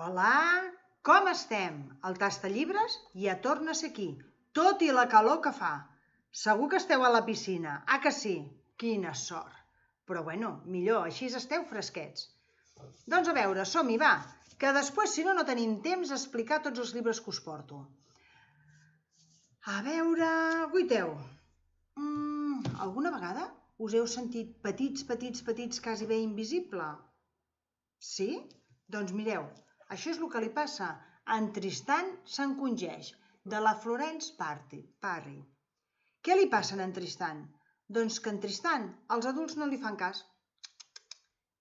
Hola, com estem? El Tastallibres ja torna a ser aquí, tot i la calor que fa. Segur que esteu a la piscina, que sí? Quina sort! Però bueno, millor, així esteu fresquets. Doncs a veure, som-hi, va, que després si no no tenim temps d'explicar tots els llibres que us porto. A veure, guiteu. Alguna vegada us heu sentit petits, quasi bé invisible? Sí? Doncs mireu, això és el que li passa a en Tristan s'encongeix, de la Florence Parry. Què li passa a en Tristan? Doncs que en Tristan els adults no li fan cas.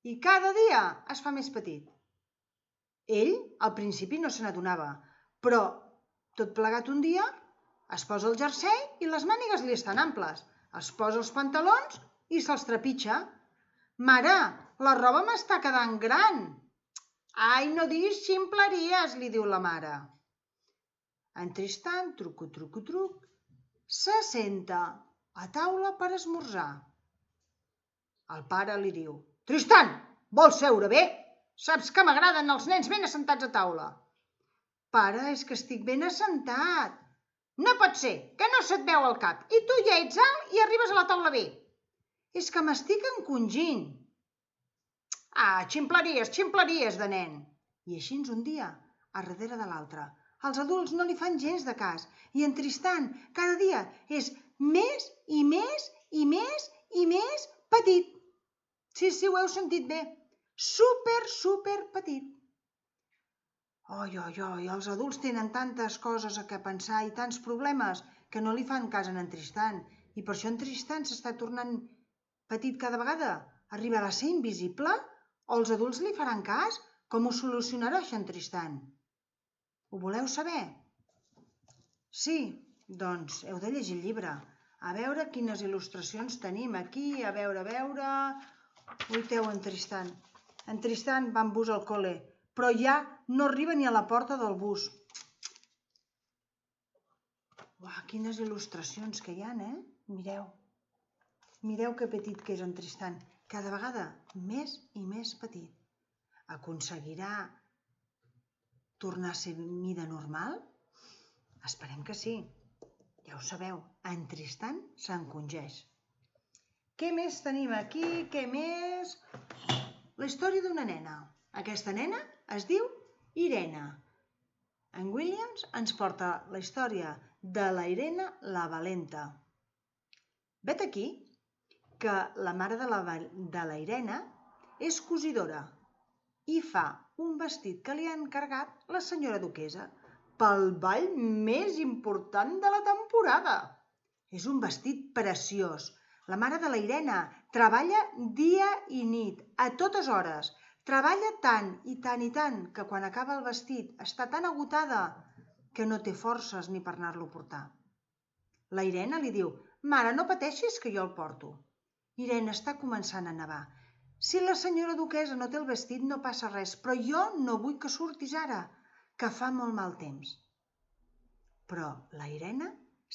I cada dia es fa més petit. Ell al principi no se n'adonava, però tot plegat un dia es posa el jersei i les mànigues li estan amples. Es posa els pantalons i se'ls trepitja. Mare, la roba m'està quedant gran. Ai, no diguis ximpleries, li diu la mare. En Tristan, truc, se senta a taula per esmorzar. El pare li diu: Tristan, vols seure bé? Saps que m'agraden els nens ben assentats a taula. Pare, és que estic ben assentat. No pot ser, que no se't veu el cap. I tu ja ets alt i arribes a la taula bé. És que m'estic encongint. Ximpleries de nen. I així un dia, a darrere de l'altre. Els adults no li fan gens de cas. I en Tristan cada dia és més i més petit. Sí, ho heu sentit bé. Super petit. Oi, els adults tenen tantes coses a què pensar i tants problemes que no li fan cas a en Tristan. I per això en Tristan s'està tornant petit cada vegada. Arribarà a ser invisible? O els adults li faran cas? Com ho solucionarà això en Tristan? Ho voleu saber? Sí, doncs heu de llegir el llibre. A veure quines il·lustracions tenim aquí. A veure. Uiteu, en Tristan. En Tristan va amb bus al col·le, però ja no arriba ni a la porta del bus. Uau, quines il·lustracions que hi ha, Mireu. Mireu que petit que és en Tristan. Cada vegada més i més petit. Aconseguirà tornar a ser mida normal? Esperem que sí. Ja ho sabeu, en Tristan s'encongeix. Què més tenim aquí? Què més? La història d'una nena. Aquesta nena es diu Irene. En Williams ens porta la història de la Irene la Valenta. Vet aquí que la mare de la Irene és cosidora i fa un vestit que li ha encarregat la senyora duquessa pel ball més important de la temporada. És un vestit preciós. La mare de la Irene treballa dia i nit, a totes hores. Treballa tant que quan acaba el vestit està tan agotada que no té forces ni per anar-lo a portar. La Irene li diu: Mare, no pateixis que jo el porto. Irene, està començant a nevar. Si la senyora duquessa no té el vestit no passa res, però jo no vull que surtis ara, que fa molt mal temps. Però la Irene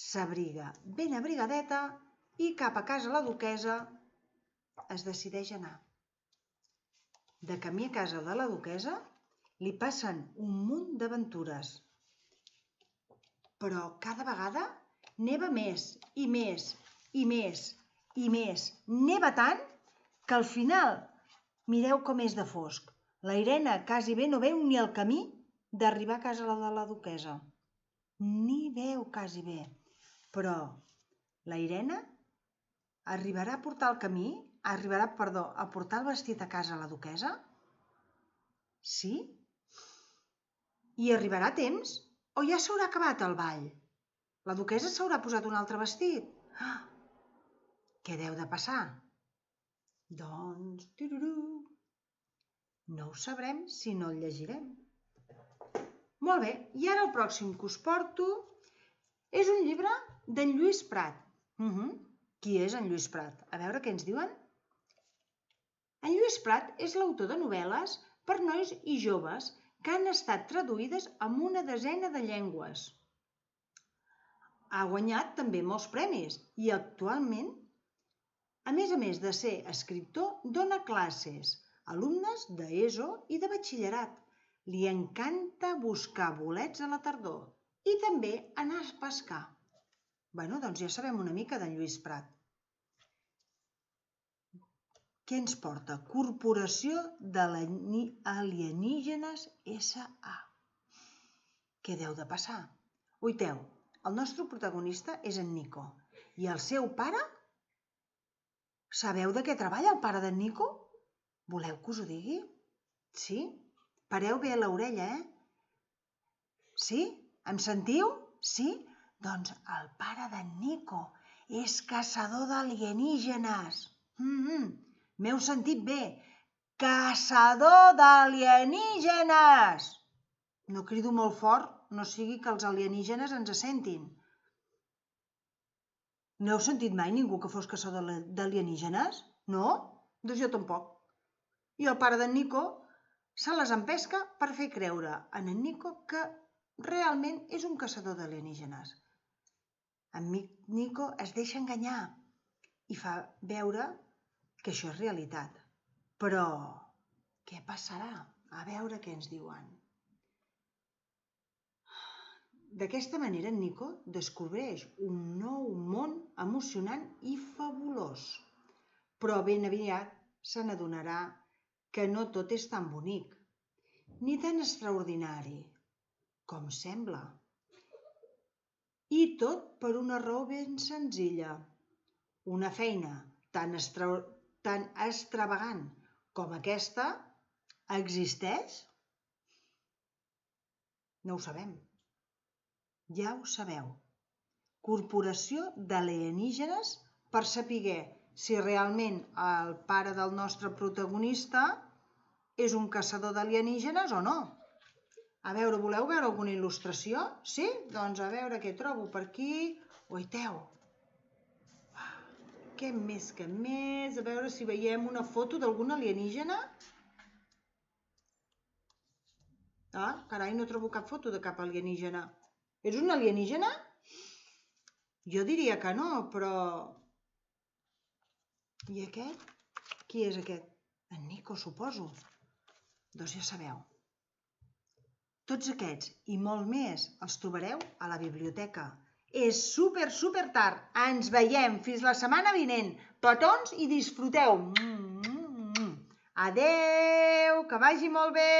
s'abriga ben abrigadeta i cap a casa la duquessa es decideix anar. De camí a casa de la duquessa li passen un munt d'aventures. Però cada vegada neva més i més. Neva tant que al final mireu com és de fosc. La Irene quasi bé no veu ni el camí d'arribar a casa de la duquessa. Ni veu quasi bé. Però la Irene arribarà a portar a portar el vestit a casa la duquessa? Sí? I arribarà a temps? O ja s'haurà acabat el ball? La duquessa s'haurà posat un altre vestit? Què deu de passar? Doncs, no ho sabrem si no el llegirem. Molt bé, i ara el pròxim que us porto és un llibre d'en Lluís Prat. Qui és en Lluís Prat? A veure què ens diuen. En Lluís Prat és l'autor de novel·les per nois i joves que han estat traduïdes en una desena de llengües. Ha guanyat també molts premis i actualment, a més de ser escriptor, dona classes a alumnes d'ESO i de batxillerat. Li encanta buscar bolets a la tardor i també anar a pescar. Bueno, doncs ja sabem una mica d'en Lluís Prat. Què ens porta? Corporació d'Alienígenes S.A. Què deu de passar? Oiteu, el nostre protagonista és en Nico. I el seu pare? Sabeu de què treballa el pare d'en Nico? Voleu que us ho digui? Sí? Pareu bé l'orella, Sí? Em sentiu? Sí? Doncs el pare d'en Nico és caçador d'alienígenes. M'heu sentit bé. Caçador d'alienígenes! No crido molt fort, no sigui que els alienígenes ens sentin. No heu sentit mai ningú que fos caçador d'alienígenes? No? Doncs jo tampoc. I el pare d'en Nico se les empesca per fer creure a en Nico que realment és un caçador d'alienígenes. En Nico es deixa enganyar i fa veure que això és realitat. Però què passarà? A veure què ens diuen. D'aquesta manera, en Nico descobreix un nou món emocionant i fabulós. Però ben aviat se n'adonarà que no tot és tan bonic, ni tan extraordinari com sembla. I tot per una raó ben senzilla. Una feina tan extravagant com aquesta existeix? No ho sabem. Ja ho sabeu. Corporació d'alienígenes per saber si realment el pare del nostre protagonista és un caçador d'alienígenes o no. A veure, voleu veure alguna il·lustració? Sí? Doncs a veure què trobo per aquí. Oiteu. Què més que més? A veure si veiem una foto d'algun alienígena. Carai, no trobo cap foto de cap alienígena. És un alienígena? Jo diria que no, però... I aquest? Qui és aquest? En Nico, suposo. Doncs ja sabeu. Tots aquests i molt més els trobareu a la biblioteca. És super tard. Ens veiem fins la setmana vinent. Petons i disfruteu. Adeu, que vagi molt bé.